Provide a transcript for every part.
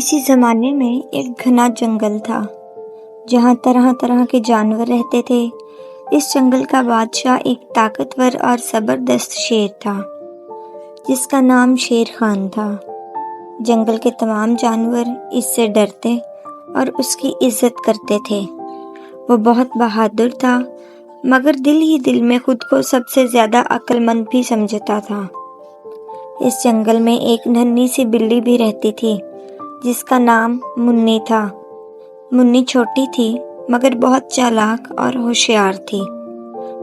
کسی زمانے میں ایک گھنا جنگل تھا جہاں طرح طرح کے جانور رہتے تھے۔ اس جنگل کا بادشاہ ایک طاقتور اور زبردست شیر تھا جس کا نام شیر خان تھا۔ جنگل کے تمام جانور اس سے ڈرتے اور اس کی عزت کرتے تھے۔ وہ بہت بہادر تھا مگر دل ہی دل میں خود کو سب سے زیادہ عقل مند بھی سمجھتا تھا۔ اس جنگل میں ایک ننھی سی بلی بھی رہتی تھی جس کا نام منی تھا۔ منی چھوٹی تھی مگر بہت چالاک اور ہوشیار تھی۔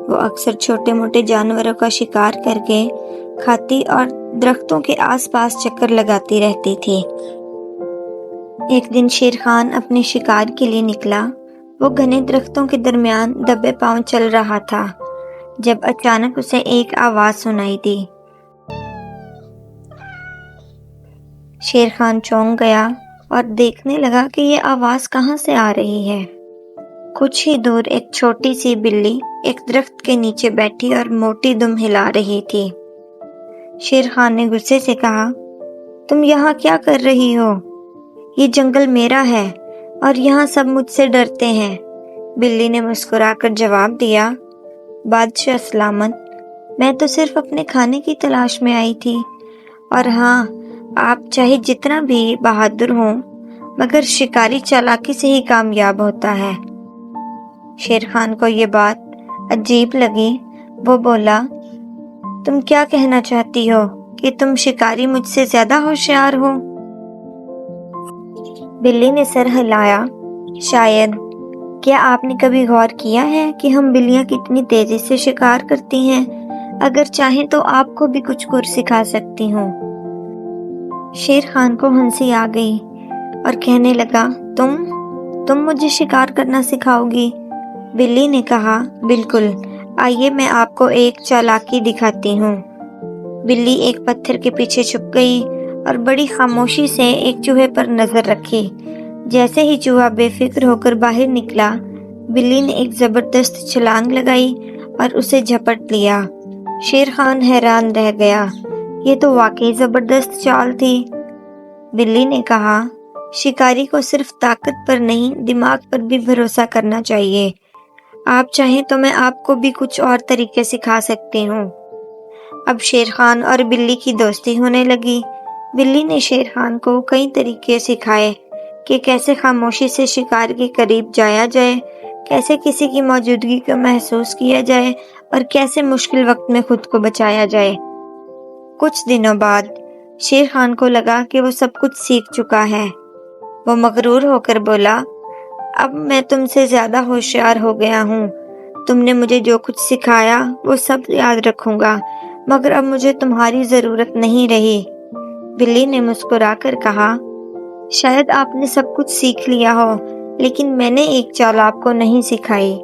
وہ اکثر چھوٹے موٹے جانوروں کا شکار کر کے کھاتی اور درختوں کے آس پاس چکر لگاتی رہتی تھی۔ ایک دن شیر خان اپنے شکار کے لیے نکلا۔ وہ گھنے درختوں کے درمیان دبے پاؤں چل رہا تھا جب اچانک اسے ایک آواز سنائی دی۔ شیر خان چونک گیا اور دیکھنے لگا کہ یہ آواز کہاں سے آ رہی ہے۔ کچھ ہی دور ایک چھوٹی سی بلی ایک درخت کے نیچے بیٹھی اور موٹی دم ہلا رہی تھی۔ شیر خان نے غصے سے کہا، تم یہاں کیا کر رہی ہو؟ یہ جنگل میرا ہے اور یہاں سب مجھ سے ڈرتے ہیں۔ بلی نے مسکرا کر جواب دیا، بادشاہ سلامت، میں تو صرف اپنے کھانے کی تلاش میں آئی تھی، اور ہاں، آپ چاہے جتنا بھی بہادر ہوں مگر شکاری چالاکی سے ہی کامیاب ہوتا ہے۔ شیر خان کو یہ بات عجیب لگی۔ وہ بولا، تم کیا کہنا چاہتی ہو کہ تم شکاری مجھ سے زیادہ ہوشیار ہو؟ بلی نے سر ہلایا، شاید۔ کیا آپ نے کبھی غور کیا ہے کہ ہم بلیاں کتنی تیزی سے شکار کرتی ہیں؟ اگر چاہیں تو آپ کو بھی کچھ کر سکھا سکتی ہوں۔ شیر خان کو ہنسی آ گئی اور کہنے لگا، تم مجھے شکار کرنا سکھاؤ گی؟ بلی نے کہا، بالکل، آئیے میں آپ کو ایک چالاکی دکھاتی ہوں۔ بلی ایک پتھر کے پیچھے چھپ گئی اور بڑی خاموشی سے ایک چوہے پر نظر رکھی۔ جیسے ہی چوہا بے فکر ہو کر باہر نکلا، بلی نے ایک زبردست چھلانگ لگائی اور اسے جھپٹ لیا۔ شیر خان حیران رہ گیا، یہ تو واقعی زبردست چال تھی۔ بلی نے کہا، شکاری کو صرف طاقت پر نہیں، دماغ پر بھی بھروسہ کرنا چاہیے۔ آپ چاہیں تو میں آپ کو بھی کچھ اور طریقے سکھا سکتی ہوں۔ اب شیر خان اور بلی کی دوستی ہونے لگی۔ بلی نے شیر خان کو کئی طریقے سکھائے کہ کیسے خاموشی سے شکار کے قریب جایا جائے، کیسے کسی کی موجودگی کو محسوس کیا جائے اور کیسے مشکل وقت میں خود کو بچایا جائے۔ کچھ دنوں بعد شیر خان کو لگا کہ وہ سب کچھ سیکھ چکا ہے۔ وہ مغرور ہو کر بولا، اب میں تم سے زیادہ ہوشیار ہو گیا ہوں۔ تم نے مجھے جو کچھ سکھایا وہ سب یاد رکھوں گا، مگر اب مجھے تمہاری ضرورت نہیں رہی۔ بلی نے مسکرا کر کہا، شاید آپ نے سب کچھ سیکھ لیا ہو، لیکن میں نے ایک چال آپ کو نہیں سکھائی۔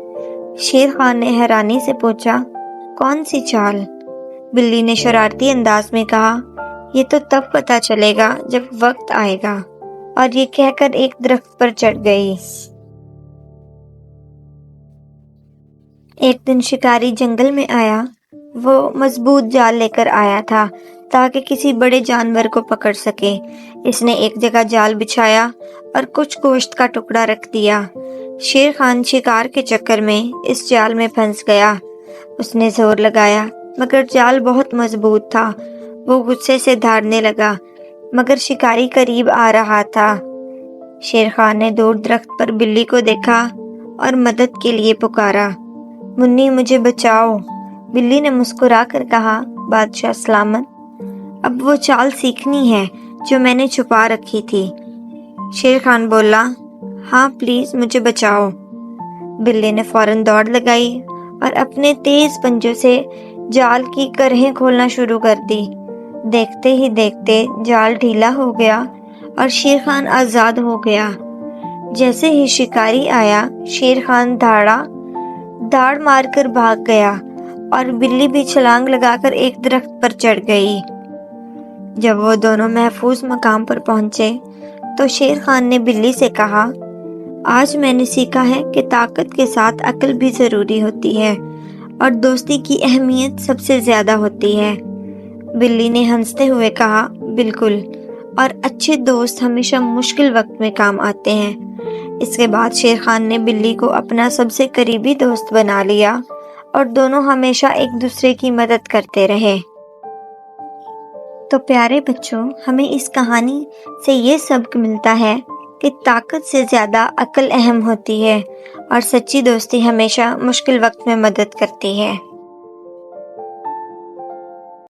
شیر خان نے حیرانی سے پوچھا، کون سی چال؟ بلی نے شرارتی انداز میں کہا، یہ تو تب پتہ چلے گا جب وقت آئے گا، اور یہ کہہ کر ایک درخت پر چڑھ گئی۔ ایک دن شکاری جنگل میں آیا۔ وہ مضبوط جال لے کر آیا تھا تاکہ کسی بڑے جانور کو پکڑ سکے۔ اس نے ایک جگہ جال بچھایا اور کچھ گوشت کا ٹکڑا رکھ دیا۔ شیر خان شکار کے چکر میں اس جال میں پھنس گیا۔ اس نے زور لگایا مگر جال بہت مضبوط تھا۔ وہ غصے سے دھاڑنے لگا مگر شکاری قریب آ رہا تھا۔ شیر خان نے دور درخت پر بلی کو دیکھا اور مدد کے لیے پکارا، منی مجھے بچاؤ۔ بلی نے مسکرا کر کہا، بادشاہ سلامت، اب وہ چال سیکھنی ہے جو میں نے چھپا رکھی تھی۔ شیر خان بولا، ہاں پلیز مجھے بچاؤ۔ بلی نے فوراً دوڑ لگائی اور اپنے تیز پنجوں سے جال کی کرہیں کھولنا شروع کر دی۔ دیکھتے ہی دیکھتے جال ڈھیلا ہو گیا اور شیر خان آزاد ہو گیا۔ جیسے ہی شکاری آیا، شیر خان دھاڑ مار کر بھاگ گیا اور بلی بھی چھلانگ لگا کر ایک درخت پر چڑھ گئی۔ جب وہ دونوں محفوظ مقام پر پہنچے تو شیر خان نے بلی سے کہا، آج میں نے سیکھا ہے کہ طاقت کے ساتھ عقل بھی ضروری ہوتی ہے اور دوستی کی اہمیت سب سے زیادہ ہوتی ہے۔ بلی نے ہنستے ہوئے کہا، بالکل، اور اچھے دوست ہمیشہ مشکل وقت میں کام آتے ہیں۔ اس کے بعد شیر خان نے بلی کو اپنا سب سے قریبی دوست بنا لیا اور دونوں ہمیشہ ایک دوسرے کی مدد کرتے رہے۔ تو پیارے بچوں، ہمیں اس کہانی سے یہ سبق ملتا ہے کہ طاقت سے زیادہ عقل اہم ہوتی ہے اور سچی دوستی ہمیشہ مشکل وقت میں مدد کرتی ہے۔